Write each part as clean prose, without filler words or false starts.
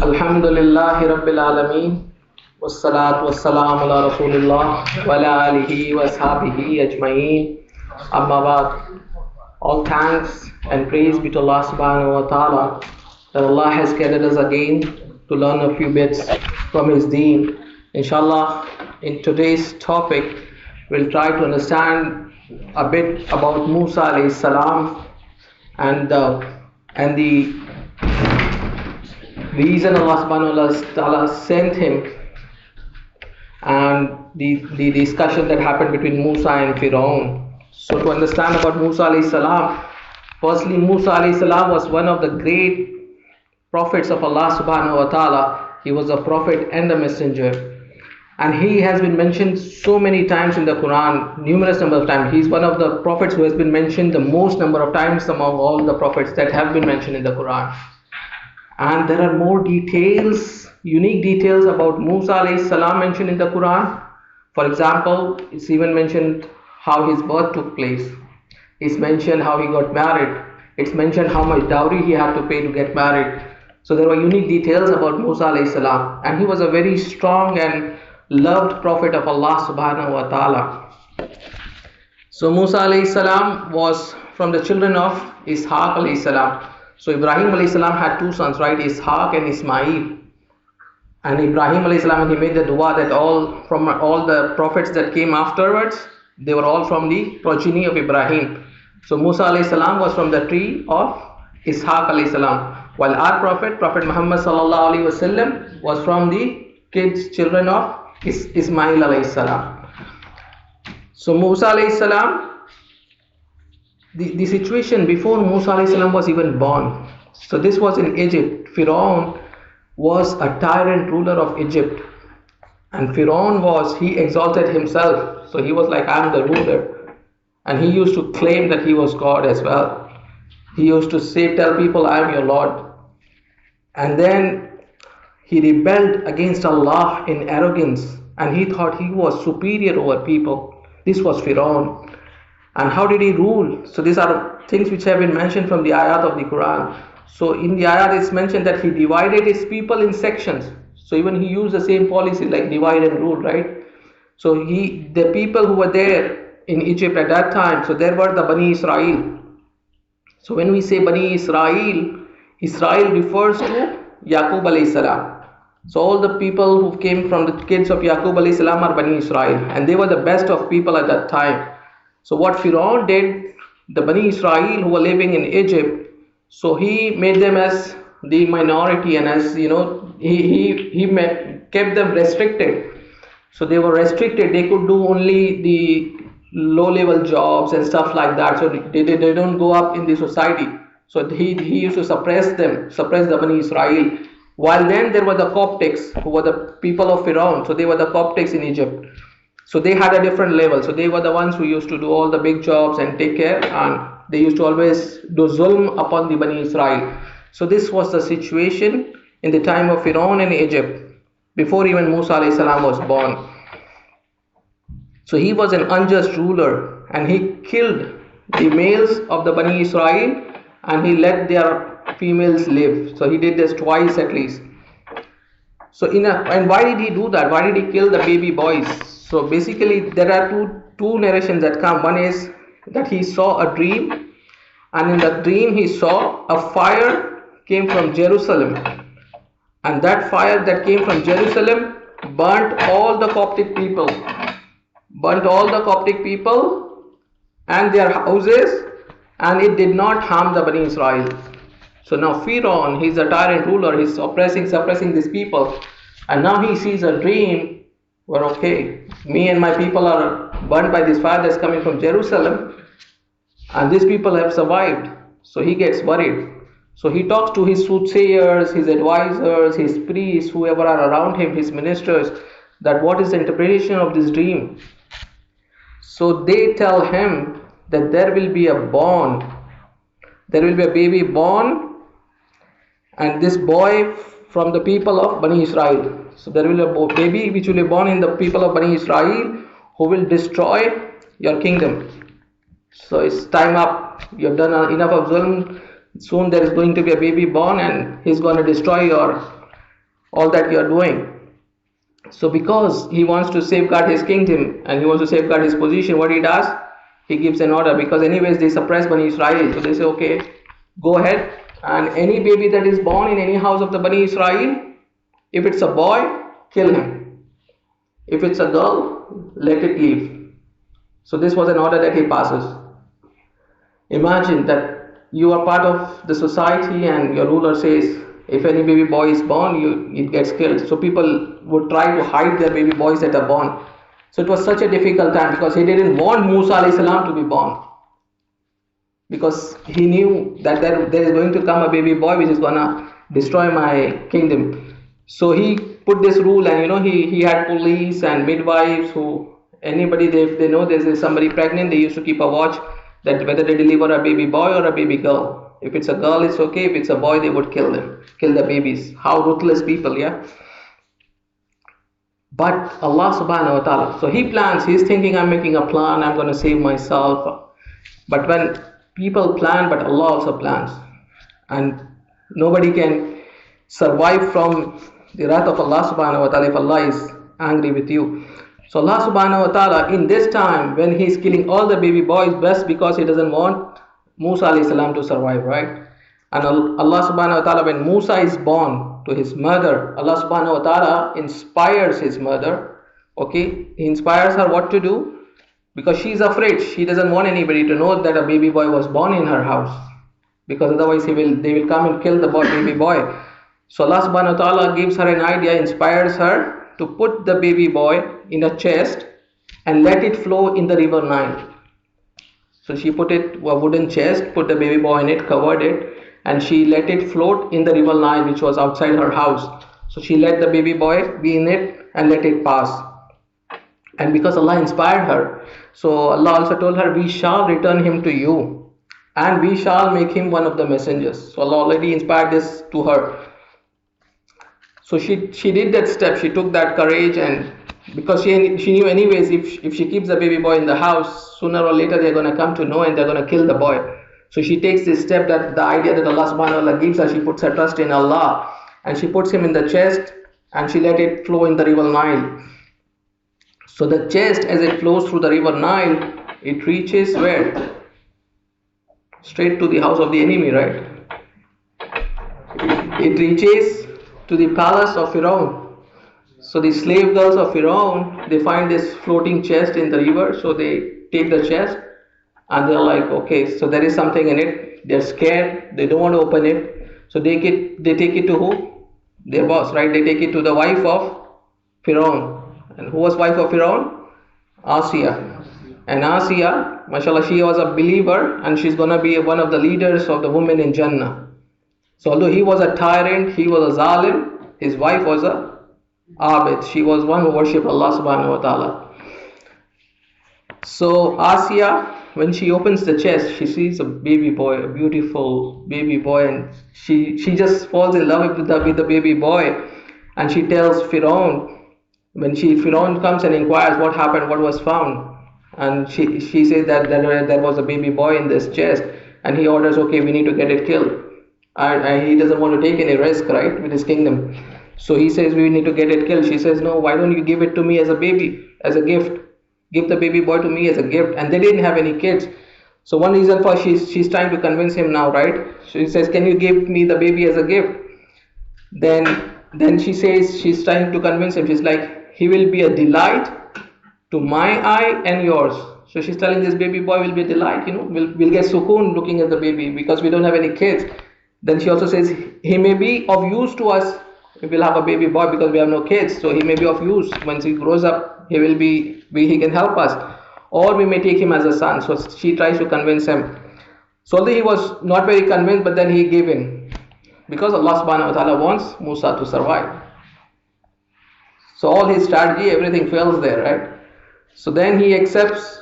Alhamdulillahi Rabbil Alameen. Wassalatu wassalamu ala Rasulillah wa ala alihi wa sahbihi ajma'een. Amma ba'd. All thanks and praise be to Allah subhanahu wa ta'ala that Allah has gathered us again to learn a few bits from His deen. Inshallah, in today's topic, we'll try to understand a bit about Musa alayhi salam and the reason Allah subhanahu wa ta'ala sent him, and the discussion that happened between Musa and Firaun. So to understand about Musa alayhi salam, firstly, Musa alayhi salam was one of the great prophets of Allah subhanahu wa ta'ala. He was a prophet and a messenger, and he has been mentioned so many times in the Quran, numerous number of times. He's one of the prophets who has been mentioned the most number of times among all the prophets that have been mentioned in the Quran. And there are more details, unique details about Musa alayhi salam mentioned in the Quran. For example, it's even mentioned how his birth took place. It's mentioned how he got married. It's mentioned how much dowry he had to pay to get married. So there were unique details about Musa alayhi salam. And he was a very strong and loved prophet of Allah subhanahu wa ta'ala. So Musa alayhi salam was from the children of Ishaq alayhi salam. So Ibrahim alayhi salam had two sons, right? Ishaq and Ismail. And Ibrahim alayhi salam, he made the dua that all the prophets that came afterwards, they were all from the progeny of Ibrahim. So Musa alayhi salam was from the tree of Ishaq alayhi salam, while our Prophet Muhammad sallallahu alayhi wasallam, was from the children of Ismail alayhi salam. So Musa alayhi salam, the situation before Musa alayhi salam was even born. So this was in Egypt. Firaun was a tyrant ruler of Egypt, and Firaun he exalted himself. So he was like, I'm the ruler, and he used to claim that he was God as well. He used to tell people, I am your Lord. And then he rebelled against Allah in arrogance, and he thought he was superior over people. This was Firaun. And how did he rule? So these are things which have been mentioned from the ayat of the Quran. So in the ayat it's mentioned that he divided his people in sections. So even he used the same policy like divide and rule, right? So the people who were there in Egypt at that time, so there were the Bani Israel. So when we say Bani Israel, Israel refers to Yaqub alayhi salam. So all the people who came from the kids of Yaqub alayhi salam are Bani Israel, and they were the best of people at that time. So what Firaun did, the Bani Israel who were living in Egypt, so he made them as the minority, and as he kept them restricted. So they were restricted. They could do only the low-level jobs and stuff like that. So they don't go up in the society. So he used to suppress the Bani Israel. While then there were the Coptics, who were the people of Firaun. So they were the Coptics in Egypt. So they had a different level. So they were the ones who used to do all the big jobs and take care, and they used to always do zulm upon the Bani Israel. So this was the situation in the time of Firaun in Egypt, before even Musa alayhi salam was born. So he was an unjust ruler, and he killed the males of the Bani Israel, and he let their females live. So he did this twice at least. So and why did he do that? Why did he kill the baby boys? So basically there are two narrations that come. One is that he saw a dream, and in the dream he saw a fire came from Jerusalem, and that fire that came from Jerusalem burnt all the Coptic people and their houses, and it did not harm the Bani Israel. So now Firaun, he's a tyrant ruler, he's suppressing these people, and now he sees a dream where, okay, me and my people are burnt by this fire that's coming from Jerusalem, and these people have survived. So he gets worried. So he talks to his soothsayers, his advisors, his priests, whoever are around him, his ministers, that what is the interpretation of this dream. So they tell him that there will be a baby born, and this boy from the people of Bani Israel. So there will be a baby which will be born in the people of Bani Israel, who will destroy your kingdom. So it's time up. You have done enough of zulm. Soon there is going to be a baby born, and he's going to destroy all that you are doing. So because he wants to safeguard his kingdom and he wants to safeguard his position, what he does, he gives an order, because anyways they suppress Bani Israel. So they say, okay, go ahead, and any baby that is born in any house of the Bani Israel, if it's a boy, kill him. If it's a girl, let it live. So this was an order that he passes. Imagine that you are part of the society and your ruler says, if any baby boy is born, it gets killed. So people would try to hide their baby boys that are born. So it was such a difficult time, because he didn't want Musa alayhi salam to be born, because he knew that there is going to come a baby boy which is gonna destroy my kingdom. So he put this rule, and he had police and midwives who, anybody if they know there's somebody pregnant, they used to keep a watch that whether they deliver a baby boy or a baby girl. If it's a girl, it's okay. If it's a boy, they would kill the babies. How ruthless people, yeah. But Allah subhanahu wa ta'ala, so he plans, he's thinking, I'm making a plan, I'm going to save myself. But when people plan, but Allah also plans, and nobody can survive from the wrath of Allah subhanahu wa ta'ala if Allah is angry with you. So Allah subhanahu wa ta'ala, in this time when he's killing all the baby boys, best because he doesn't want Musa alayhi salam to survive, right? And Allah subhanahu wa ta'ala, when Musa is born to his mother, Allah subhanahu wa ta'ala inspires his mother. Okay, he inspires her what to do, because she is afraid. She doesn't want anybody to know that a baby boy was born in her house, because otherwise they will come and kill the baby boy. So Allah subhanahu wa ta'ala gives her an idea, inspires her to put the baby boy in a chest and let it flow in the river Nile. So she put it a wooden chest, put the baby boy in it, covered it, and she let it float in the river Nile, which was outside her house. So she let the baby boy be in it and let it pass. And because Allah inspired her, so Allah also told her, we shall return him to you and we shall make him one of the messengers. So Allah already inspired this to her. So she did that step, she took that courage, and because she knew anyways, if she keeps the baby boy in the house, sooner or later they're going to come to know and they're going to kill the boy. So she takes this step, that the idea that Allah subhanahu wa ta'ala gives her, she puts her trust in Allah, and she puts him in the chest and she let it flow in the river Nile. So the chest, as it flows through the river Nile, it reaches where? Straight to the house of the enemy, right? It reaches to the palace of Firaun. So the slave girls of Firaun, they find this floating chest in the river, so they take the chest and they're like, okay, so there is something in it. They're scared, they don't want to open it, so they take it to who? Their boss, right? They take it to the wife of Firaun. And who was wife of Firaun? Asiya. And Asiya, mashallah, she was a believer and she's gonna be one of the leaders of the women in Jannah. So although he was a tyrant, he was a zalim, his wife was a abid. She was one who worshipped Allah subhanahu wa ta'ala. So Asiya, when she opens the chest, she sees a baby boy, a beautiful baby boy, and she just falls in love with the baby boy, and she tells Firaun. When Firaun comes and inquires what happened, what was found, and she says that there was a baby boy in this chest, and he orders, okay, we need to get it killed. And he doesn't want to take any risk, right, with his kingdom. So he says, we need to get it killed. She says, no, why don't you give it to me as a baby, as a gift? Give the baby boy to me as a gift. And they didn't have any kids. So one reason for she's trying to convince him now, right? She says, can you give me the baby as a gift? Then she says, she's trying to convince him. She's like, he will be a delight to my eye and yours. So she's telling this baby boy will be a delight, we'll get sukoon looking at the baby because we don't have any kids. Then she also says, he may be of use to us if we'll have a baby boy because we have no kids. So he may be of use. Once he grows up, he can help us. Or we may take him as a son. So she tries to convince him. So although he was not very convinced, but then he gave in. Because Allah subhanahu wa ta'ala wants Musa to survive. So all his strategy, everything fails there, right? So then he accepts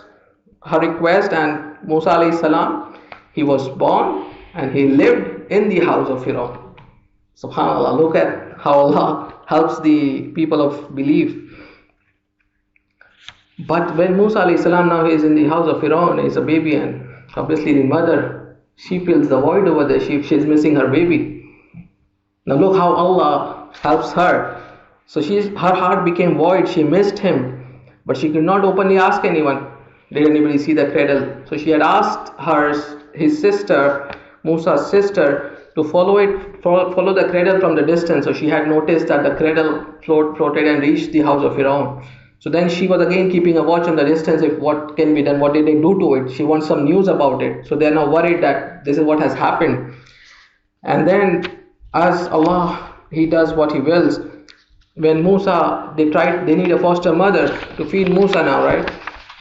her request, and Musa alayhi salam, he was born and he lived in the house of Firaun. SubhanAllah, look at how Allah helps the people of belief. But when Musa alayhi salam now is in the house of Firaun, he's a baby, and obviously the mother, she feels the void over there. She's missing her baby. Now look how Allah helps her. So her heart became void. She missed him, but she could not openly ask anyone, did anybody see the cradle? So she had asked his sister, Musa's sister, to follow the cradle from the distance. So she had noticed that the cradle floated and reached the house of Firaun. So then she was again keeping a watch on the distance, if what can be done, what did they do to it. She wants some news about it. So they are now worried that this is what has happened. And then, as Allah, He does what He wills. When Musa, they need a foster mother to feed Musa now, right?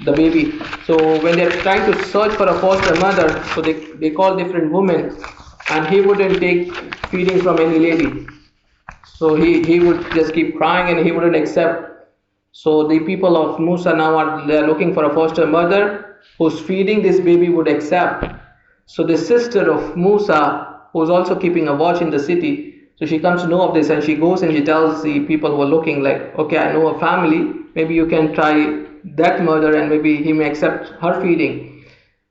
The baby. So when they're trying to search for a foster mother, so they call different women, and he wouldn't take feeding from any lady. So he would just keep crying and he wouldn't accept. So the people of Musa now they're looking for a foster mother whose feeding this baby would accept. So the sister of Musa, who's also keeping a watch in the city, so she comes to know of this and she goes and she tells the people who are looking, like, okay, I know a family, maybe you can try that mother and maybe he may accept her feeding.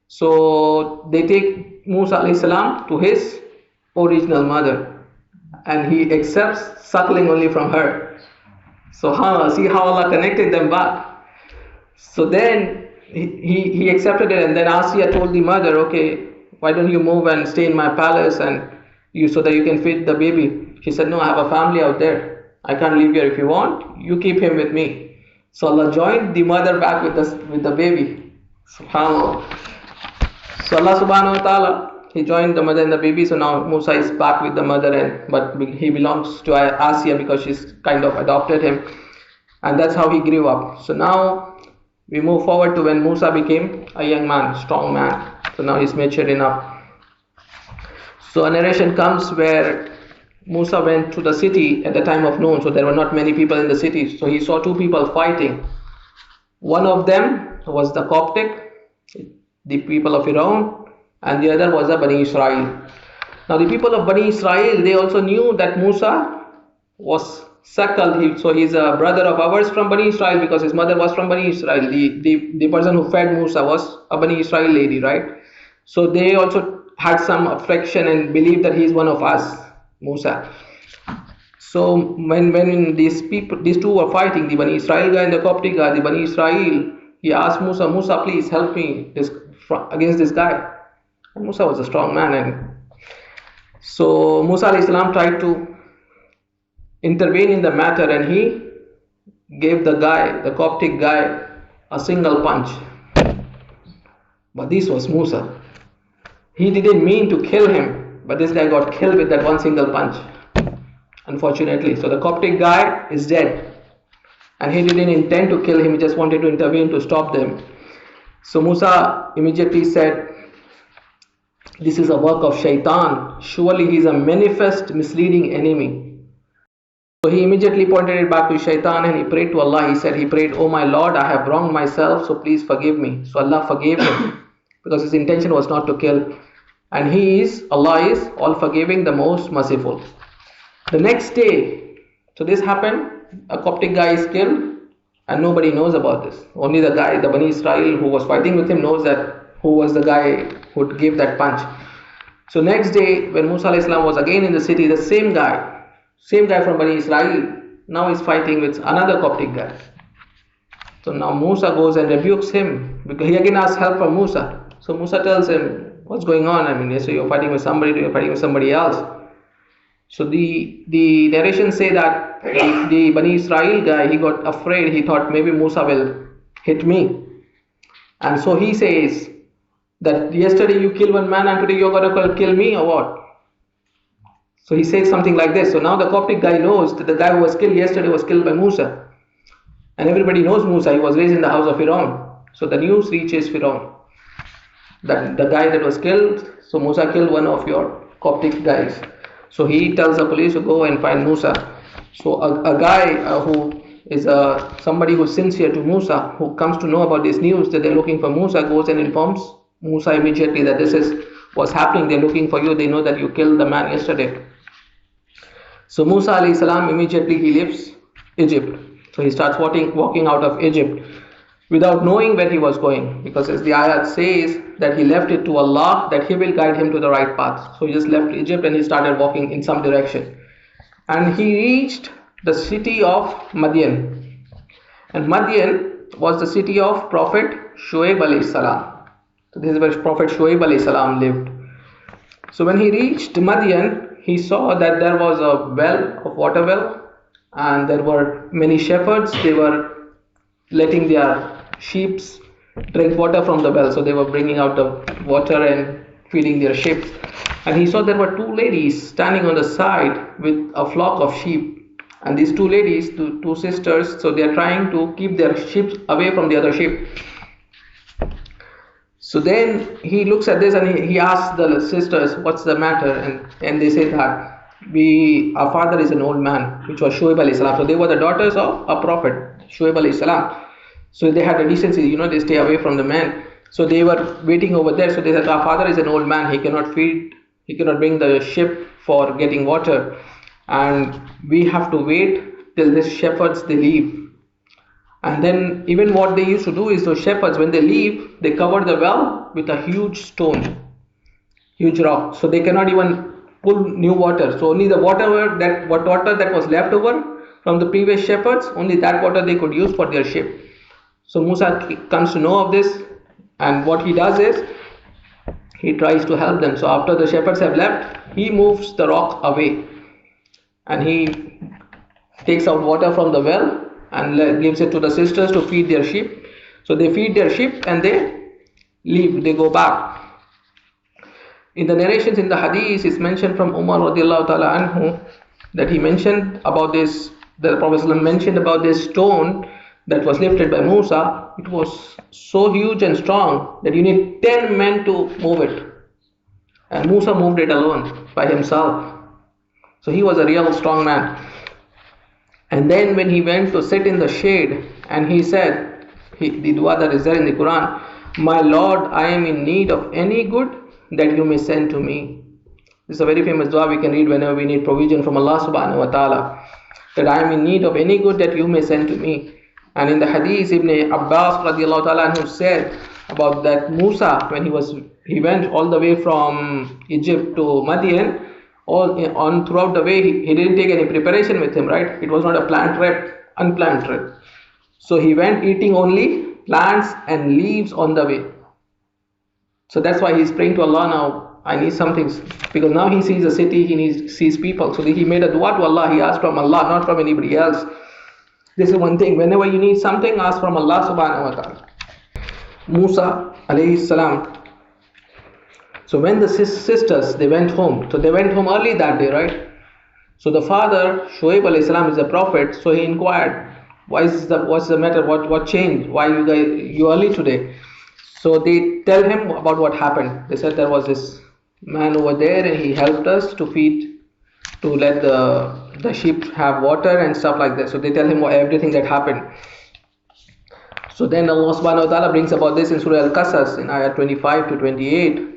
So they take Musa alayhi salam to his original mother and he accepts suckling only from her. So see how Allah connected them back. So then he accepted it, and then Asiya told the mother, okay, why don't you move and stay in my palace and so that you can feed the baby. She said, no, I have a family out there. I can't leave here. If you want, you keep him with me. So Allah joined the mother back with the baby. SubhanAllah. So Allah subhanahu wa ta'ala, He joined the mother and the baby. So now Musa is back with the mother, but he belongs to Asiya because she's kind of adopted him. And that's how he grew up. So now we move forward to when Musa became a young man, strong man. So now he's matured enough. So a narration comes where Musa went to the city at the time of noon. So there were not many people in the city. So he saw two people fighting. One of them was the Coptic, the people of Firaun, and the other was the Bani Israel. Now the people of Bani Israel, they also knew that Musa was suckled. So he's a brother of ours from Bani Israel because his mother was from Bani Israel. The person who fed Musa was a Bani Israel lady, right? So they also had some affection and believed that he's one of us, Musa. So when these two were fighting, the Bani Israel guy and the Coptic guy, the Bani Israel, he asked Musa, Musa, please help me against this guy. And Musa was a strong man, and so Musa alayhi salam tried to intervene in the matter, and he gave the Coptic guy, a single punch. But this was Musa. He didn't mean to kill him, but this guy got killed with that one single punch, unfortunately. So the Coptic guy is dead, and he didn't intend to kill him, he just wanted to intervene to stop them. So Musa immediately said, this is a work of shaitan. Surely he is a manifest misleading enemy. So he immediately pointed it back to shaitan and he prayed to Allah. He prayed, oh my Lord, I have wronged myself, so please forgive me. So Allah forgave him because his intention was not to kill. And Allah is all forgiving, the most merciful. The next day, so this happened, a Coptic guy is killed and nobody knows about this. Only the Bani Israel who was fighting with him knows that who was the guy who gave that punch. So next day, when Musa alayhi salam was again in the city, the same guy from Bani Israel, now is fighting with another Coptic guy. So now Musa goes and rebukes him because he again asks help from Musa. So Musa tells him, what's going on? I mean, so you're fighting with somebody, you're fighting with somebody else. So the narrations say that the Bani Israel guy, he got afraid. He thought maybe Musa will hit me. And so he says that yesterday you killed one man and today you're going to kill me or what? So he says something like this. So now the Coptic guy knows that the guy who was killed yesterday was killed by Musa. And everybody knows Musa. He was raised in the house of Firaun. So the news reaches Firaun that the guy that was killed, so Musa killed one of your Coptic guys. So he tells the police to go and find Musa. So a guy who is somebody who's sincere to Musa, who comes to know about this news that they're looking for Musa, goes and informs Musa immediately that this is what's happening. They're looking for you. They know that you killed the man yesterday. So Musa alayhi salam, immediately he leaves Egypt. So he starts walking out of Egypt without knowing where he was going, because as the ayat says that he left it to Allah that He will guide him to the right path. So he just left Egypt and he started walking in some direction. and he reached the city of Madian. And Madian was the city of Prophet Shoaib alayhi salam. So this is where Prophet Shoaib alayhi salam lived. So when he reached Madian, he saw that there was a water well, and there were many shepherds. They were letting their sheep drink water from the well. So they were bringing out the water and feeding their sheep. And he saw there were two ladies standing on the side with a flock of sheep. And these two ladies, two sisters, so they are trying to keep their sheep away from the other sheep. So then he looks at this and he asks the sisters, what's the matter? And they say that our father is an old man, which was Shoaib alayhi salam. So they were the daughters of a prophet, Shoaib alayhi salam. So they had a decency, they stay away from the men. So they were waiting over there. So they said, our father is an old man, he cannot bring the sheep for getting water. And we have to wait till these shepherds, they leave. And then even what they used to do is those shepherds, when they leave, they cover the well with a huge stone, huge rock. So they cannot even pull new water. So only the water that was left over from the previous shepherds, only that water they could use for their sheep. So Musa comes to know of this, and what he does is he tries to help them. So after the shepherds have left, he moves the rock away and he takes out water from the well and gives it to the sisters to feed their sheep. So they feed their sheep and they leave, they go back. In the narrations in the hadith, it's mentioned from Umar radiallahu ta'ala anhu that he mentioned about this, the Prophet mentioned about this stone that was lifted by Musa. It was so huge and strong that you need 10 men to move it. And Musa moved it alone by himself. So he was a real strong man. And then when he went to sit in the shade, and he said, the dua that is there in the Quran, my Lord, I am in need of any good that you may send to me. This is a very famous dua we can read whenever we need provision from Allah subhanahu wa ta'ala. That I am in need of any good that you may send to me. And in the hadith, Ibn Abbas radiallahu ta'ala anhu said about that Musa, when he went all the way from Egypt to Madian, on throughout the way he didn't take any preparation with him, right? It was not a planned trip, unplanned trip. So he went eating only plants and leaves on the way. So that's why he's praying to Allah now, I need something, because now he sees a city, he sees people. So he made a dua to Allah, he asked from Allah, not from anybody else. This is one thing, whenever you need something, ask from Allah subhanahu wa ta'ala. Musa alayhi salam. So when the sisters, they went home. So they went home early that day, right? So the father, Shoaib alayhi salam, is a prophet. So he inquired, what's the matter? What changed? Why you early today? So they tell him about what happened. They said there was this man over there and he helped us to let the sheep have water and stuff like that. So they tell him everything that happened. So then Allah subhanahu wa ta'ala brings about this in Surah Al-Qasas in ayah 25 to 28.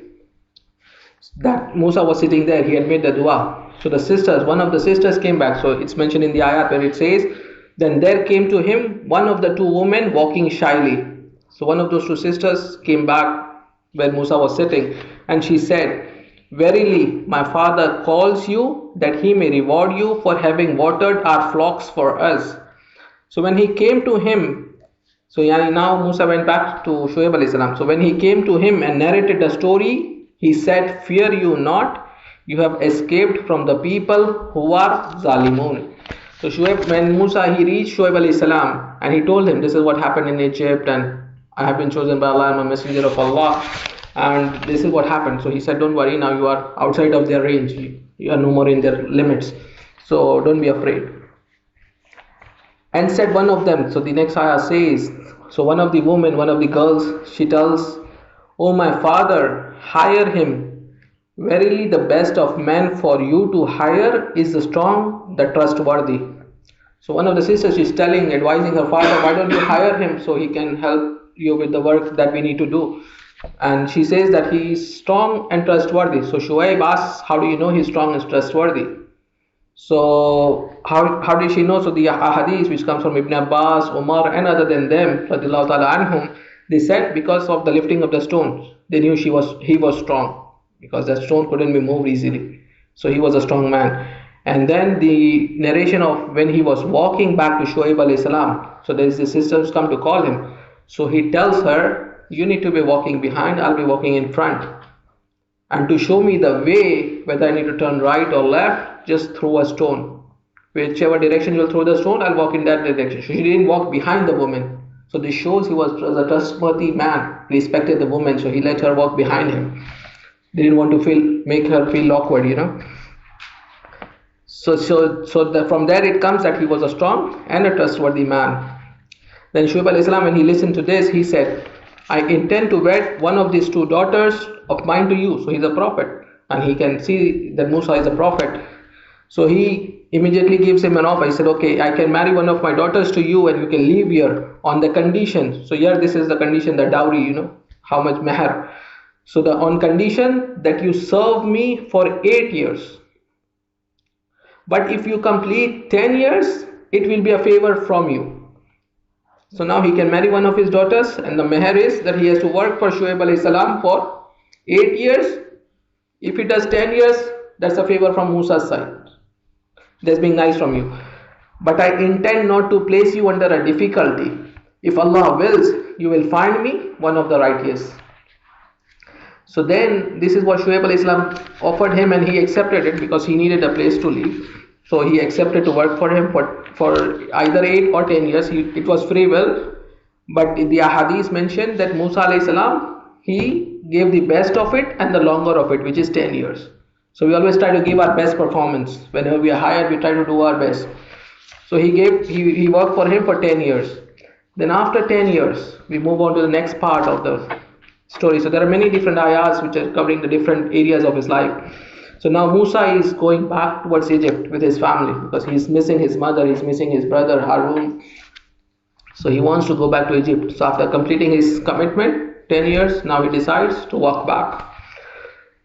That Musa was sitting there, he had made the dua. So one of the sisters came back. So it's mentioned in the ayat where it says, then there came to him one of the two women walking shyly. So one of those two sisters came back where Musa was sitting, and she said, verily my father calls you that he may reward you for having watered our flocks for us. So when he came to him, so now Musa went back to Shoaib alayhi salam. So when he came to him and narrated the story, he said, fear you not, you have escaped from the people who are zalimun. So when Musa, he reached Shoaib alayhi salam and he told him, this is what happened in Egypt, and I have been chosen by Allah, I'm a messenger of Allah, and this is what happened. So he said, don't worry, now you are outside of their range, you are no more in their limits, so don't be afraid. And said one of them, so the next ayah says, so one of the girls, she tells, O my father, hire him. Verily the best of men for you to hire is the strong, the trustworthy. So one of the sisters is advising her father, why don't you hire him so he can help you with the work that we need to do. And she says that he is strong and trustworthy. So Shoaib asks, how do you know he's strong and trustworthy? So how did she know? So the hadith which comes from Ibn Abbas, Umar, and other than them, radiallahu ta'ala anhum, they said because of the lifting of the stones, they knew he was strong, because the stone couldn't be moved easily. So he was a strong man. And then the narration of when he was walking back to Shoaib alayhi salam. So there's the sisters come to call him. So he tells her, you need to be walking behind, I'll be walking in front. And to show me the way, whether I need to turn right or left, just throw a stone. Whichever direction you'll throw the stone, I'll walk in that direction. So he didn't walk behind the woman. So this shows he was a trustworthy man, respected the woman, so he let her walk behind him. Didn't want to make her feel awkward, From there it comes that he was a strong and a trustworthy man. Then Shuaib alayhi salam, when he listened to this, he said, I intend to wed one of these two daughters of mine to you. So he's a prophet, and he can see that Musa is a prophet. So he immediately gives him an offer. He said, okay, I can marry one of my daughters to you, and you can live here on the condition. So here this is the condition, the dowry, how much meher. So on condition that you serve me for 8 years. But if you complete 10 years, it will be a favor from you. So now he can marry one of his daughters, and the meher is that he has to work for Shuaib alayhi salam for 8 years. If he does 10 years, that's a favor from Musa's side. That's being nice from you. But I intend not to place you under a difficulty. If Allah wills, you will find me one of the righteous. So then this is what Shuaib alayhi salam offered him, and he accepted it because he needed a place to live. So he accepted to work for him for either 8 or 10 years. It was free will. But the ahadith mentioned that Musa alayhi salam, he gave the best of it and the longer of it, which is 10 years. So we always try to give our best performance. Whenever we are hired, we try to do our best. So he worked for him for 10 years. Then after 10 years, we move on to the next part of the story. So there are many different ayahs which are covering the different areas of his life. So now Musa is going back towards Egypt with his family because he's missing his mother, he's missing his brother Harun. So he wants to go back to Egypt. So after completing his commitment, 10 years, now he decides to walk back.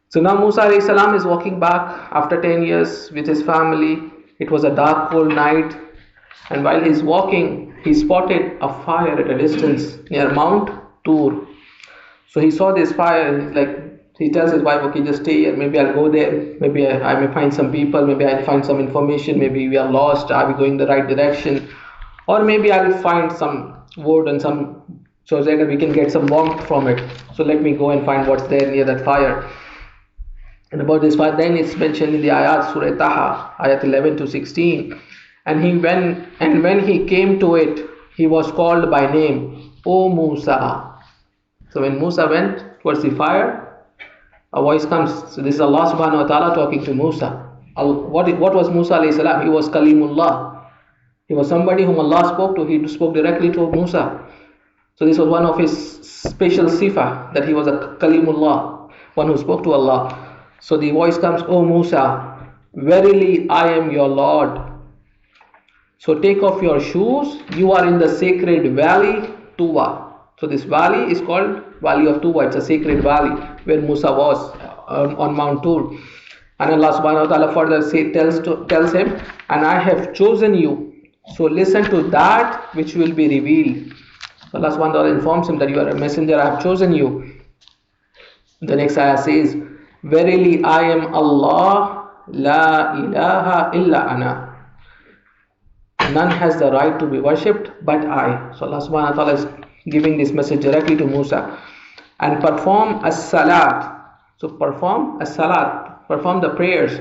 So now Musa alayhi salam is walking back after 10 years with his family. It was a dark, cold night. And while he's walking, he spotted a fire at a distance near Mount Tur. So he saw this fire, and he tells his wife, okay, just stay here. Maybe I'll go there. Maybe I may find some people. Maybe I'll find some information. Maybe we are lost. Are we going the right direction? Or maybe I'll find some wood and so that we can get some warmth from it. So let me go and find what's there near that fire. And about this fire, then it's mentioned in the ayat, Surah Taha, ayat 11 to 16. And when he came to it, he was called by name, O Musa. So when Musa went towards the fire, a voice comes. So this is Allah subhanahu wa ta'ala talking to Musa. What was Musa alayhi salam? He was Kalimullah. He was somebody whom Allah spoke to. He spoke directly to Musa. So this was one of his special sifa, that he was a Kalimullah, one who spoke to Allah. So the voice comes, O Musa, verily I am your Lord. So take off your shoes. You are in the sacred valley Tuwa. So this valley is called Valley of Tuwa. It's a sacred valley where Musa was on Mount Tur. And Allah subhanahu wa ta'ala further tells him, and I have chosen you. So listen to that which will be revealed. So Allah subhanahu wa ta'ala informs him that you are a messenger, I have chosen you. The next ayah says, verily I am Allah, la ilaha illa ana. None has the right to be worshipped but I. So Allah subhanahu wa ta'ala is giving this message directly to Musa. And perform as-salat. So perform as-salat. Perform the prayers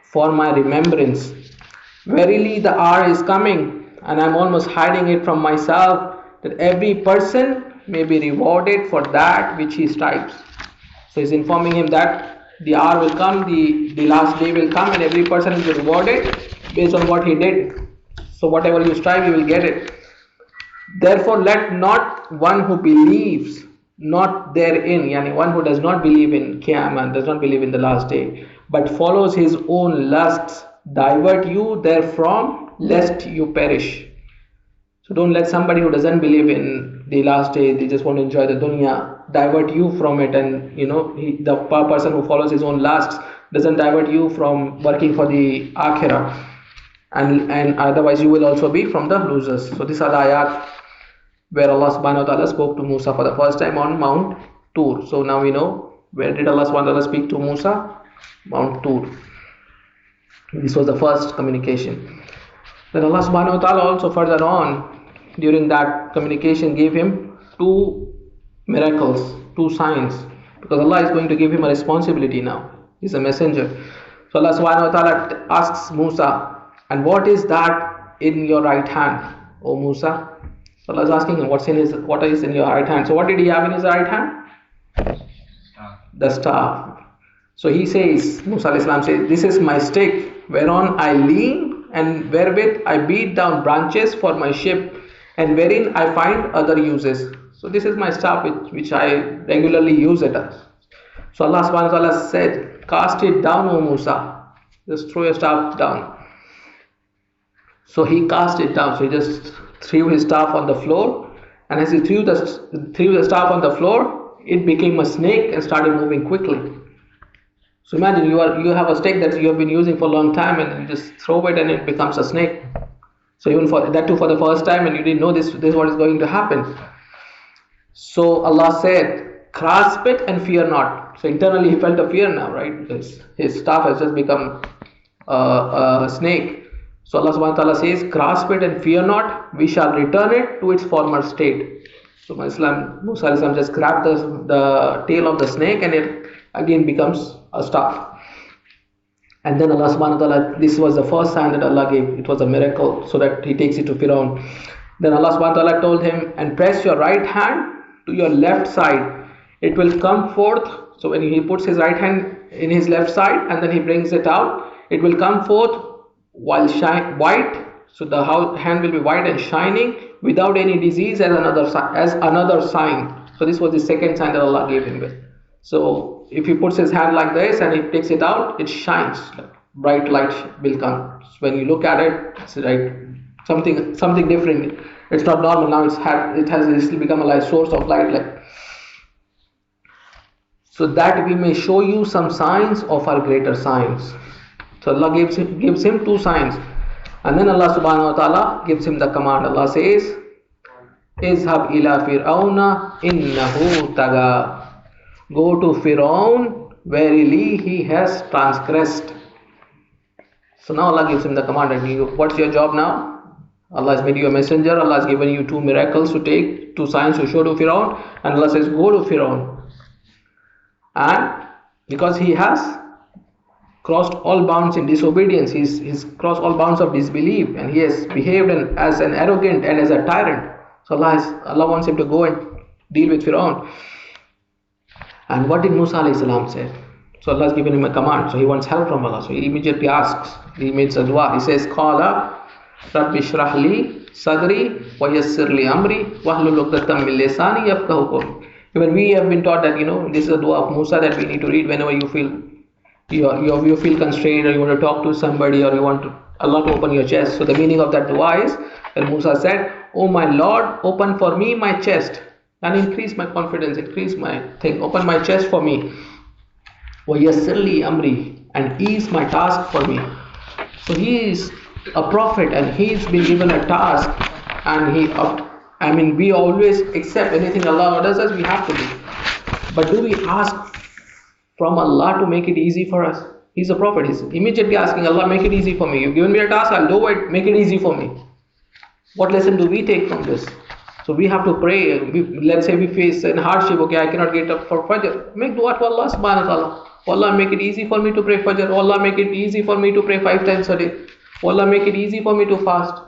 for my remembrance. Verily the hour is coming, and I'm almost hiding it from myself, that every person may be rewarded for that which he strives. So he's informing him that the hour will come, the last day will come, and every person will be rewarded based on what he did. So whatever you strive, you will get it. Therefore let not one who believes not therein, yani one who does not believe in Qiyamah, does not believe in the last day, but follows his own lusts, divert you therefrom, lest you perish. So don't let somebody who doesn't believe in the last day, they just want to enjoy the dunya, divert you from it. And the person who follows his own lusts doesn't divert you from working for the akhirah, and otherwise you will also be from the losers. So these are the ayat where Allah subhanahu wa ta'ala spoke to Musa for the first time on Mount Tur. So now we know, where did Allah subhanahu wa ta'ala speak to Musa? Mount Tur. This was the first communication. Then Allah subhanahu wa ta'ala also further on during that communication gave him two miracles, two signs, because Allah is going to give him a responsibility now. He's a messenger. So Allah subhanahu wa ta'ala asks Musa, and what is that in your right hand, O Musa? So Allah is asking him, what is in your right hand? So what did he have in his right hand? The staff. So he says, Musa alayhi salam says, this is my stick whereon I lean and wherewith I beat down branches for my ship and wherein I find other uses. So this is my staff which I regularly use it as. So Allah subhanahu wa ta'ala said, cast it down, O Musa. Just throw your staff down. So he cast it down. So he just threw his staff on the floor, and as he threw the staff on the floor, it became a snake and started moving quickly. So imagine you have a stick that you have been using for a long time, and you just throw it and it becomes a snake. So even for that too for the first time, and you didn't know this is what is going to happen. So Allah said, grasp it and fear not. So internally he felt a fear now, right? Because his staff has just become a snake. So Allah subhanahu wa ta'ala says, grasp it and fear not, we shall return it to its former state. So Musa alayhi salam just grabbed the tail of the snake, and it again becomes a staff. And then Allah subhanahu wa ta'ala, this was the first sign that Allah gave. It was a miracle, so that he takes it to Firaun. Then Allah subhanahu wa ta'ala told him, and press your right hand to your left side. It will come forth. So when he puts his right hand in his left side and then he brings it out, it will come forth while white. So the hand will be white and shining without any disease as another sign. So this was the second sign that Allah gave him with. So if he puts his hand like this and he takes it out, it shines. Bright light will come. So when you look at it, it's like something different. It's not normal now. It's become a source of light. So that we may show you some signs of our greater signs. So Allah gives him two signs, and then Allah subhanahu wa ta'ala gives him the command. Allah says, Izhab ila Firauna innahu taga. Go to Firaun, verily he has transgressed. So now Allah gives him the command, and what's your job now? Allah has made you a messenger. Allah has given you two miracles to take, two signs to show to Firaun, and Allah says, go to Firaun. And because he has crossed all bounds in disobedience, he's crossed all bounds of disbelief, and he has behaved as an arrogant and as a tyrant. So Allah wants him to go and deal with Firaun. And what did Musa alayhi salam say? So Allah has given him a command. So he wants help from Allah. So he immediately asks. He makes a dua. He says, Qala Rabbi shrah li sadri wa yassir li amri wahlul 'uqdatam min lisani yafqahu qawli. Even we have been taught that this is a dua of Musa that we need to read whenever you feel you feel constrained, or you want to talk to somebody, or you want Allah to open your chest. So the meaning of that dua is that Musa said, "Oh my Lord, open for me my chest and increase my confidence, increase my thing, open my chest for me. Wa yassir li amri, and ease my task for me." So he is a prophet and he's been given a task, and we always accept anything Allah orders us, we have to do. But do we ask from Allah to make it easy for us? He's a prophet. He's immediately asking Allah, make it easy for me. You've given me a task, I'll do it, make it easy for me. What lesson do we take from this? So we have to pray. Let's say we face an hardship, okay, I cannot get up for Fajr. Make dua to Allah subhanahu wa ta'ala. Allah, make it easy for me to pray Fajr. Allah, make it easy for me to pray 5 times a day. Allah, make it easy for me to fast.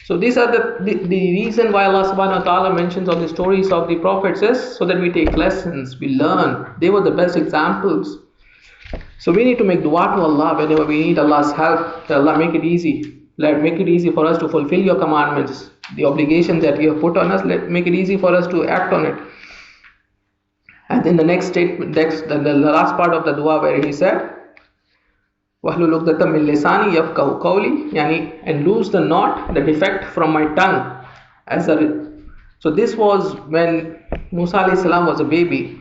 So these are the reason why Allah subhanahu wa ta'ala mentions all the stories of the prophets is so that we take lessons, we learn. They were the best examples. So we need to make dua to Allah whenever we need Allah's help. Allah, make it easy. Make it easy for us to fulfill your commandments. The obligation that you have put on us, make it easy for us to act on it. And then the next statement, the last part of the dua where he said, وَحْلُلْ عُقْدَةً مِنْ لِسَانِي يَفْقَهُ قَوْلِي, and lose the knot, the defect from my tongue. So this was when Musa alayhi salam was a baby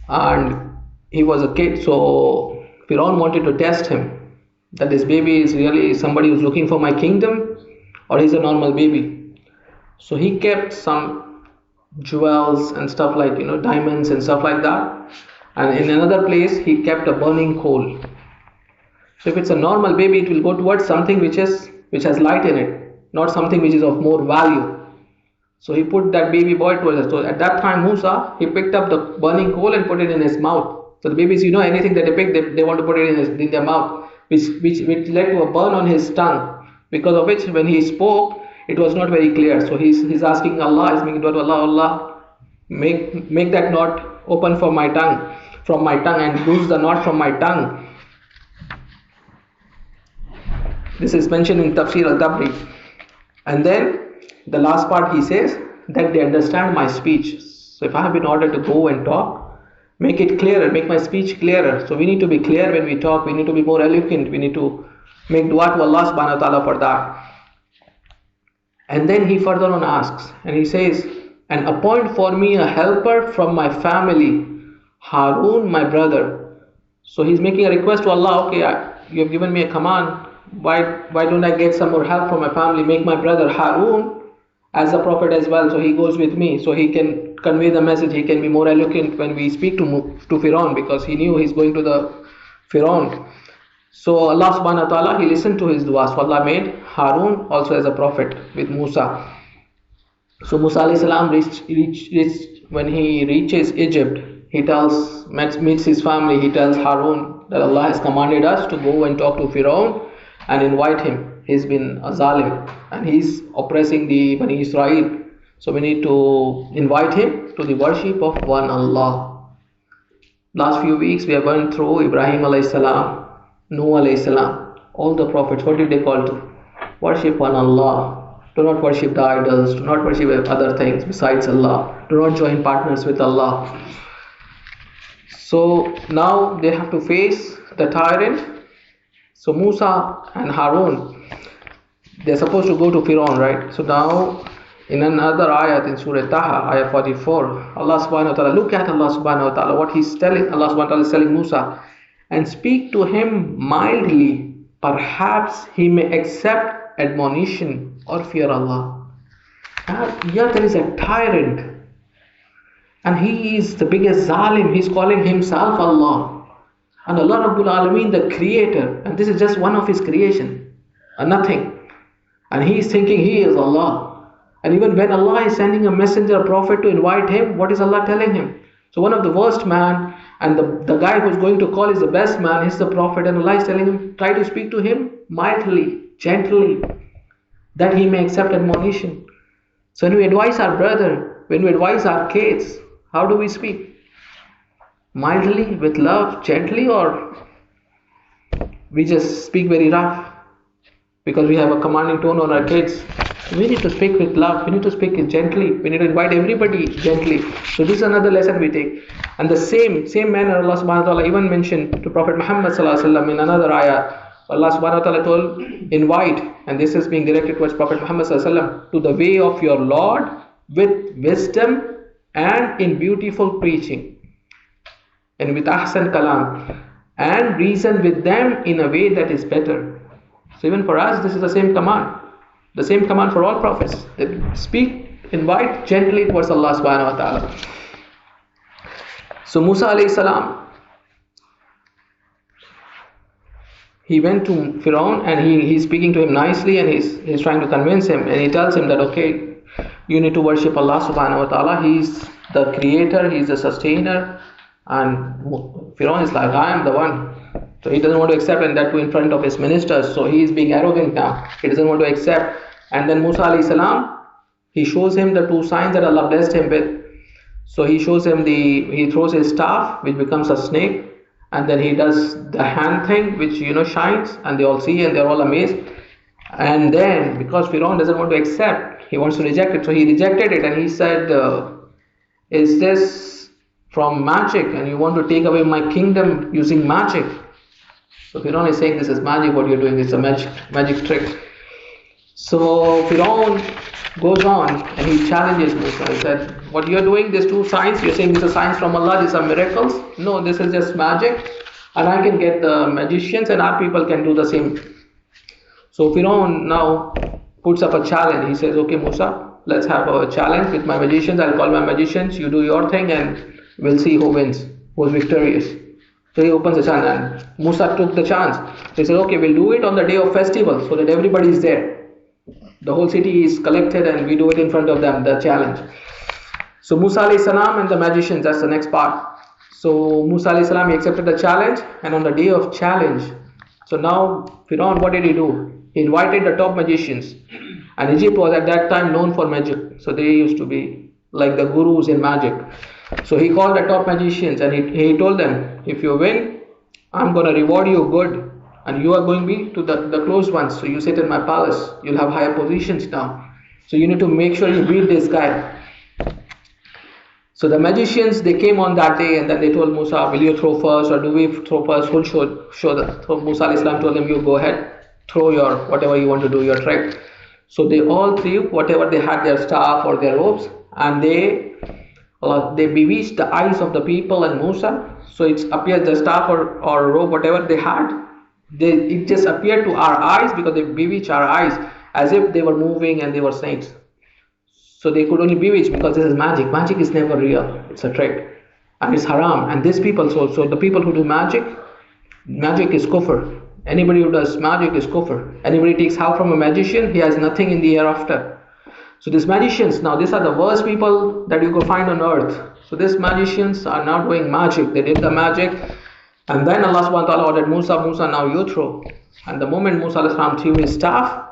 and he was a kid. So Firaun wanted to test him, that this baby is really somebody who's looking for my kingdom, or he's a normal baby. So he kept some jewels and stuff like diamonds and stuff like that, and in another place he kept a burning coal. So if it's a normal baby, it will go towards something which has light in it, not something which is of more value. So he put that baby boy towards it. So at that time, Musa, he picked up the burning coal and put it in his mouth. So the babies, anything that they pick, they want to put it in their mouth, which led to a burn on his tongue, because of which when he spoke, it was not very clear. So he's asking Allah, he's making dua to Allah, Allah, make that knot open from my tongue, and loose the knot from my tongue. This is mentioned in Tafsir al-Tabri. And then the last part he says that they understand my speech. So if I have been ordered to go and talk, make it clearer, make my speech clearer. So we need to be clear when we talk, we need to be more eloquent, we need to make dua to Allah subhanahu wa ta'ala for that. And then he further on asks, and he says, and appoint for me a helper from my family, Harun, my brother. So he's making a request to Allah, okay, you have given me a command, why don't I get some more help from my family, make my brother Harun as a prophet as well, so he goes with me, so he can convey the message, he can be more eloquent when we speak to Firaun, because he knew he's going to the Firaun. So Allah subhanahu wa ta'ala, he listened to his dua. So Allah made Harun also as a prophet with Musa. So Musa alayhi salam reached when he reaches Egypt, he meets his family, he tells Harun that Allah has commanded us to go and talk to Firaun and invite him. He's been a zalim and he's oppressing the Bani Israel. So we need to invite him to the worship of one Allah. Last few weeks we have gone through Ibrahim alayhi salam, Nuh alayhi salam, all the prophets. What did they call to? Worship one Allah. Do not worship the idols. Do not worship other things besides Allah. Do not join partners with Allah. So now they have to face the tyrant. So Musa and Harun, they're supposed to go to Firaun, right? So now in another ayat in Surah Taha, ayat 44, Allah subhanahu wa ta'ala, look at Allah subhanahu wa ta'ala, what he's telling. Allah subhanahu wa ta'ala is telling Musa, and speak to him mildly, perhaps he may accept admonition or fear Allah. Here there is a tyrant, and he is the biggest zalim. He's calling himself Allah. And Allah Rabbul Alameen, the creator, and this is just one of his creation, nothing. And he is thinking he is Allah. And even when Allah is sending a messenger, a prophet to invite him, what is Allah telling him? So one of the worst man, and the guy who's going to call is the best man, is the prophet, and Allah is telling him, try to speak to him mildly, gently, that he may accept admonition. So when we advise our brother, when we advise our kids, how do we speak? Mildly, with love, gently, or we just speak very rough because we have a commanding tone on our kids? We need to speak with love, we need to speak gently, we need to invite everybody gently. So this is another lesson we take. And the same manner Allah subhanahu wa ta'ala even mentioned to Prophet Muhammad sallallahu alaihi wasallam in another ayah. Allah subhanahu wa ta'ala told, invite, and this is being directed towards Prophet Muhammad sallallahu alaihi wasallam, to the way of your Lord with wisdom and in beautiful preaching, and with ahsan kalam, and reason with them in a way that is better. So even for us, this is the same command for all prophets. They speak, invite gently towards Allah subhanahu wa ta'ala. So Musa alayhi salam, he went to Firaun and he's speaking to him nicely, and he's trying to convince him, and he tells him that okay, you need to worship Allah subhanahu wa ta'ala. He's the creator, he's the sustainer. And Firaun is like, I am the one. So he doesn't want to accept, and that too in front of his ministers. So he is being arrogant now. He doesn't want to accept. And then Musa alayhi salam, he shows him the two signs that Allah blessed him with. So he shows him he throws his staff, which becomes a snake, and then he does the hand thing, which shines, and they all see and they're all amazed. And then because Firaun doesn't want to accept, he wants to reject it. So he rejected it, and he said, is this from magic, and you want to take away my kingdom using magic? So Firaun is saying, this is magic, what you're doing, it's a magic trick. So Firaun goes on and he challenges Musa. He said, what you're doing, these two signs, you're saying these are signs from Allah, these are miracles? No, this is just magic, and I can get the magicians and our people can do the same. So Firaun now puts up a challenge. He says, okay Musa, let's have a challenge with my magicians. I'll call my magicians, you do your thing, and we'll see who wins, who's victorious. So he opens the chance, and Musa took the chance. So he said, okay, we'll do it on the day of festival so that everybody is there. The whole city is collected and we do it in front of them, the challenge. So Musa alayhi salam and the magicians, that's the next part. So Musa alayhi salam, he accepted the challenge, and on the day of challenge, so now Firaun, what did he do? He invited the top magicians, and Egypt was at that time known for magic. So they used to be like the gurus in magic. So he called the top magicians and he told them, if you win, I'm going to reward you good, and you are going to be to the close ones. So you sit in my palace, you'll have higher positions now. So you need to make sure you beat this guy. So the magicians, they came on that day, and then they told Musa, will you throw first, or do we throw first? Who'll show that? So Musa alayhi salam told them, you go ahead, throw your whatever you want to do, your trick. So they all threw whatever they had, their staff or their ropes, and they bewitched the eyes of the people and Musa. So it appeared the staff or rope, whatever they had, it just appeared to our eyes, because they bewitched our eyes as if they were moving and they were snakes. So they could only bewitch, because this is magic. Magic is never real. It's a trick. And it's haram. And these people, so the people who do magic is kufr. Anybody who does magic is kufr. Anybody takes help from a magician, he has nothing in the hereafter. So these magicians, now these are the worst people that you could find on earth. So these magicians are now doing magic. They did the magic. And then Allah subhanahu wa ta'ala ordered Musa, now you throw. And the moment Musa alayhi salam threw his staff,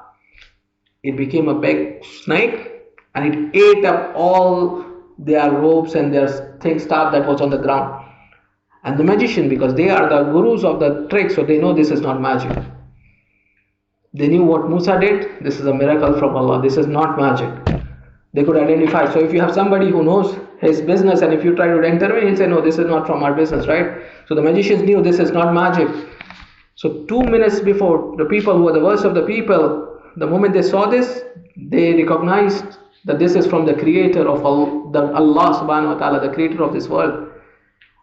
it became a big snake, and it ate up all their ropes and their thick staff that was on the ground. And the magician, because they are the gurus of the trick, so they know this is not magic. They knew what Musa did. This is a miracle from Allah. This is not magic. They could identify. So if you have somebody who knows his business, and if you try to intervene, he'll say, no, this is not from our business, right? So the magicians knew this is not magic. So 2 minutes before, the people who were the worst of the people, the moment they saw this, they recognized that this is from the creator of Allah subhanahu wa ta'ala, the creator of this world.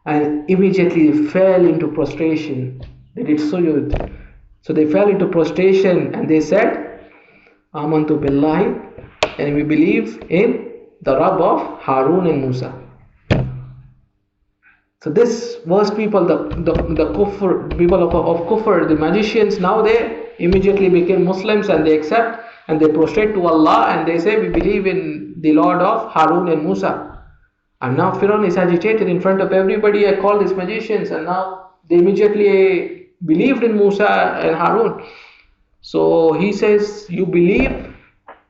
And immediately they fell into prostration. They did sujud. So they fell into prostration and they said, Amantu billahi, and we believe in the Rabb of Harun and Musa. So this worst people, the kufr, people of kufr, the magicians, now they immediately became Muslims, and they accept and they prostrate to Allah, and they say, we believe in the Lord of Harun and Musa. And now Firaun is agitated in front of everybody. I call these magicians, and now they immediately believed in Musa and Harun. So he says, you believe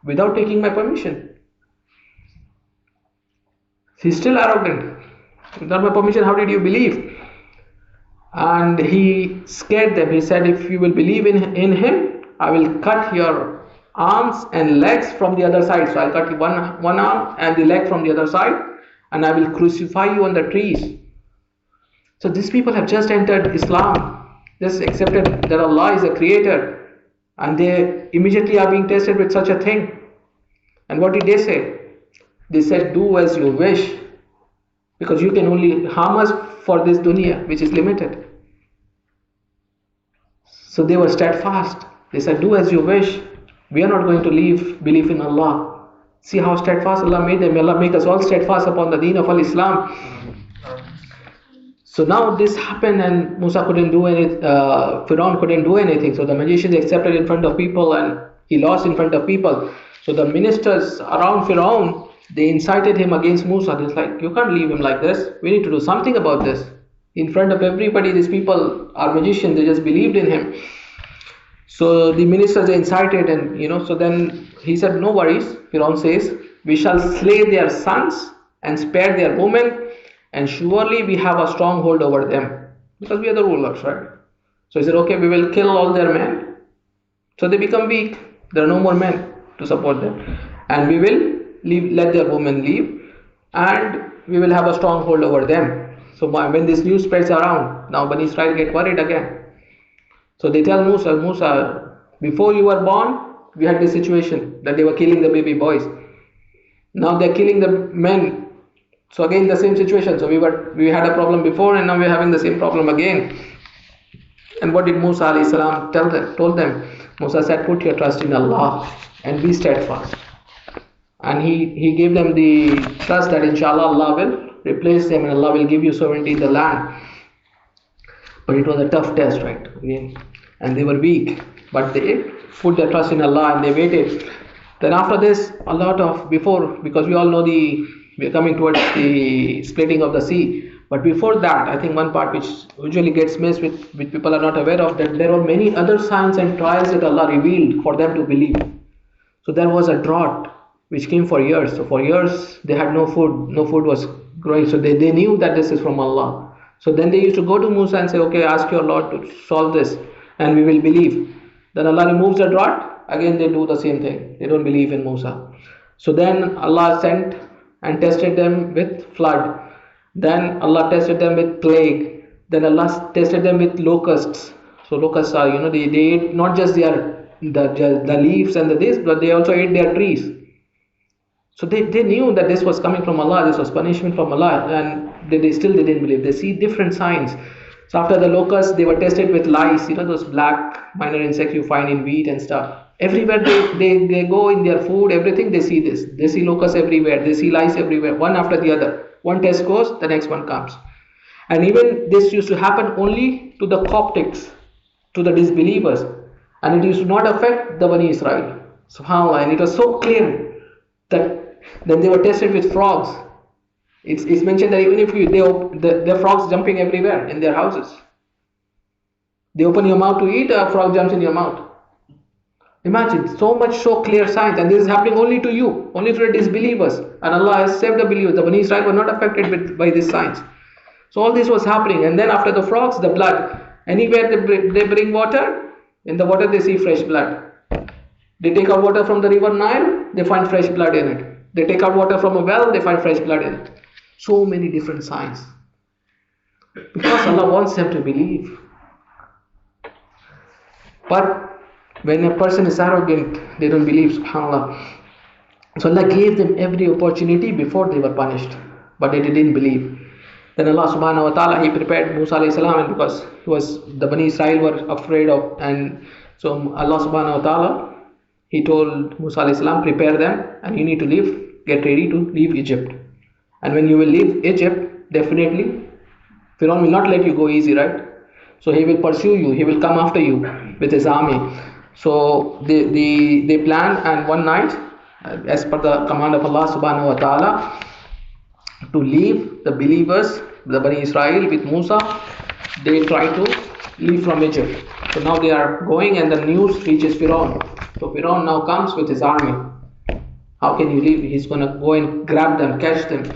without taking my permission. He's still arrogant. Without my permission, how did you believe? And he scared them. He said, if you will believe in him, I will cut your arms and legs from the other side. So I'll cut one arm and the leg from the other side, and I will crucify you on the trees. So these people have just entered Islam, just accepted that Allah is a creator, and they immediately are being tested with such a thing. And what did they say? They said, do as you wish, because you can only harm us for this dunya, which is limited. So they were steadfast. They said, do as you wish. We are not going to leave belief in Allah. See how steadfast Allah made them. May Allah make us all steadfast upon the deen of Al-Islam. So now this happened, and Musa couldn't do anything, Firaun couldn't do anything. So the magicians accepted in front of people, and he lost in front of people. So the ministers around Firaun, they incited him against Musa. They're like, you can't leave him like this. We need to do something about this. In front of everybody, these people are magicians. They just believed in him. So the ministers are incited, and so then he said, no worries. Firaun says, we shall slay their sons and spare their women, and surely we have a stronghold over them, because we are the rulers, right? So he said, okay, we will kill all their men. So they become weak. There are no more men to support them, and we will let their women leave, and we will have a stronghold over them. So when this news spreads around, now Bani Israel get worried again. So they tell Musa, before you were born, we had this situation that they were killing the baby boys. Now they're killing the men. So again the same situation. So we had a problem before, and now we're having the same problem again. And what did Musa alayhi salam told them? Musa said, put your trust in Allah and be steadfast. And he gave them the trust that inshallah Allah will replace them, and Allah will give you sovereignty in the land. But it was a tough test, right? Again. And they were weak. But they put their trust in Allah and they waited. Then after this, a lot of before, because we all know we're coming towards the splitting of the sea. But before that, I think one part which usually gets missed, which people are not aware of, that there were many other signs and trials that Allah revealed for them to believe. So there was a drought which came for years. So for years they had no food. No food was growing. So they knew that this is from Allah. So then they used to go to Musa and say, okay, ask your Lord to solve this and we will believe. Then Allah removes the drought. Again they do the same thing. They don't believe in Musa. So then Allah sent and tested them with flood. Then Allah tested them with plague. Then Allah tested them with locusts. So locusts are, they ate not just the leaves and this, but they also ate their trees. So they knew that this was coming from Allah, this was punishment from Allah, and they still didn't believe. They see different signs. So after the locusts, they were tested with lice, those black minor insects you find in wheat and stuff. Everywhere they go in their food, everything, they see this. They see locusts everywhere, they see lice everywhere, one after the other. One test goes, the next one comes. And even this used to happen only to the Coptics, to the disbelievers. And it used to not affect the Bani Israel. SubhanAllah. And it was so clear that then they were tested with frogs. It's mentioned that even if the frogs jumping everywhere in their houses. They open your mouth to eat, a frog jumps in your mouth. Imagine, so clear signs, and this is happening only to you, only to the disbelievers. And Allah has saved the believers. The Bani Israel were not affected by these signs. So all this was happening, and then after the frogs, the blood. Anywhere they bring water, in the water they see fresh blood. They take out water from the river Nile, they find fresh blood in it. They take out water from a well, they find fresh blood in it. So many different signs. Because Allah wants them to believe. But when a person is arrogant, they don't believe, subhanAllah. So Allah gave them every opportunity before they were punished. But they didn't believe. Then Allah subhanahu wa ta'ala, He prepared Musa alayhi salam, and because the Bani Israel were afraid of, and so Allah subhanahu wa ta'ala, He told Musa alayhi salam, prepare them and you need to leave, get ready to leave Egypt. And when you will leave Egypt, definitely Firaun will not let you go easy, right? So he will pursue you, he will come after you with his army. So they planned, and one night, as per the command of Allah subhanahu wa ta'ala, to leave the believers, the Bani Israel with Musa, they try to leave from Egypt. So now they are going, and the news reaches Firaun. So Firaun now comes with his army. How can you leave? He's going to go and grab them, catch them.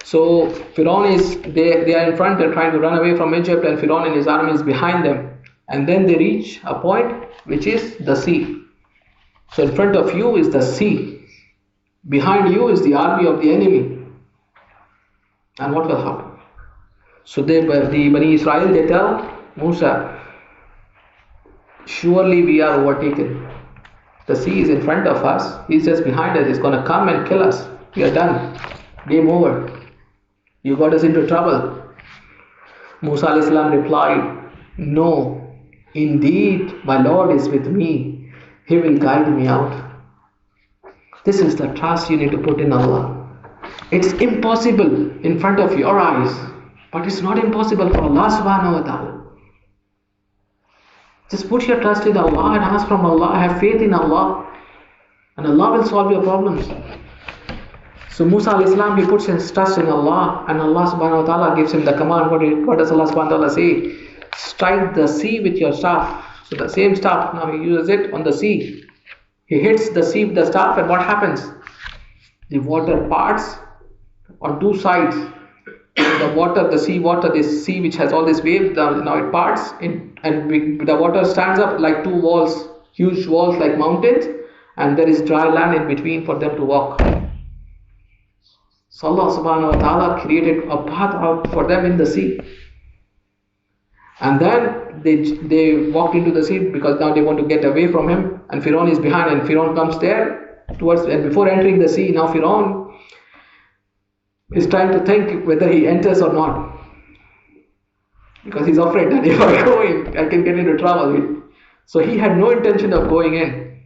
So Firaun they are in front, they're trying to run away from Egypt, and Firaun and his army is behind them. And then they reach a point which is the sea. So in front of you is the sea. Behind you is the army of the enemy. And what will happen? So the Bani Israel, they tell Musa, surely we are overtaken. The sea is in front of us. He's just behind us. He's going to come and kill us. We are done. Game over. You got us into trouble. Musa alayhi salam replied, no, indeed my Lord is with me. He will guide me out. This is the trust you need to put in Allah. It's impossible in front of your eyes, but it's not impossible for Allah subhanahu wa ta'ala. Just put your trust in Allah and ask from Allah, have faith in Allah, and Allah will solve your problems. So Musa alayhi salam, he puts his trust in Allah, and Allah subhanahu wa ta'ala gives him the command. What does Allah subhanahu wa ta'ala say? Strike the sea with your staff. So the same staff, now he uses it on the sea. He hits the sea with the staff, and what happens? The water parts on two sides. The water, the sea water, this sea which has all these waves, now it parts, and the water stands up like two walls, huge walls like mountains, and there is dry land in between for them to walk. So Allah subhanahu wa ta'ala created a path out for them in the sea. And then they walked into the sea because now they want to get away from him, and Firaun is behind, and Firaun comes there towards, and before entering the sea, now Firaun is trying to think whether he enters or not, because he's afraid that if I go in, I can get into trouble. So he had no intention of going in.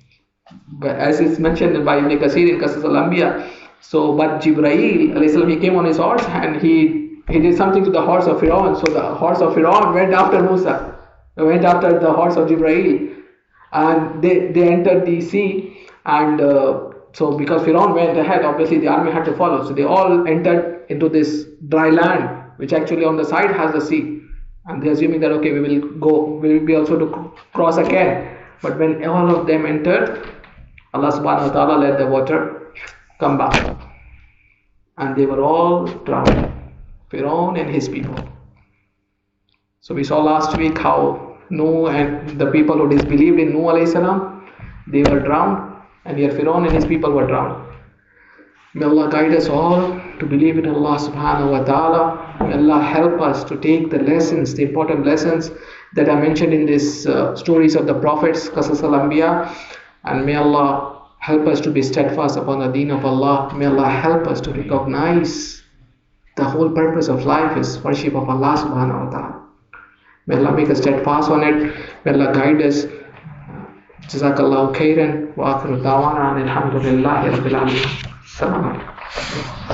But as it's mentioned by Ibn Kasir in Qasas al-Anbiya, but Jibreel alayhi salam, he came on his horse, and he he did something to the horse of Firaun. So the horse of Firaun went after Musa, went after the horse of Jibreel, and they entered the sea. And so because Firaun went ahead, obviously the army had to follow. So they all entered into this dry land, which actually on the side has the sea. And they're assuming that okay, we will be also to cross again. But when all of them entered, Allah subhanahu wa ta'ala let the water come back. And they were all drowned. Firaun and his people. So we saw last week how Noah and the people who disbelieved in Noah alayhi salam, they were drowned, and here Firaun and his people were drowned. May Allah guide us all to believe in Allah subhanahu wa ta'ala. May Allah help us to take the lessons, the important lessons that are mentioned in these stories of the prophets, Qasas al-Anbiya, and may Allah help us to be steadfast upon the deen of Allah. May Allah help us to recognize the whole purpose of life is worship of Allah subhanahu wa ta'ala. May Allah make us steadfast on it. May Allah guide us. Jazakallahu khairan wa akhiru da'wana alhamdulillahi rabbil alamin. Assalamu alaikum.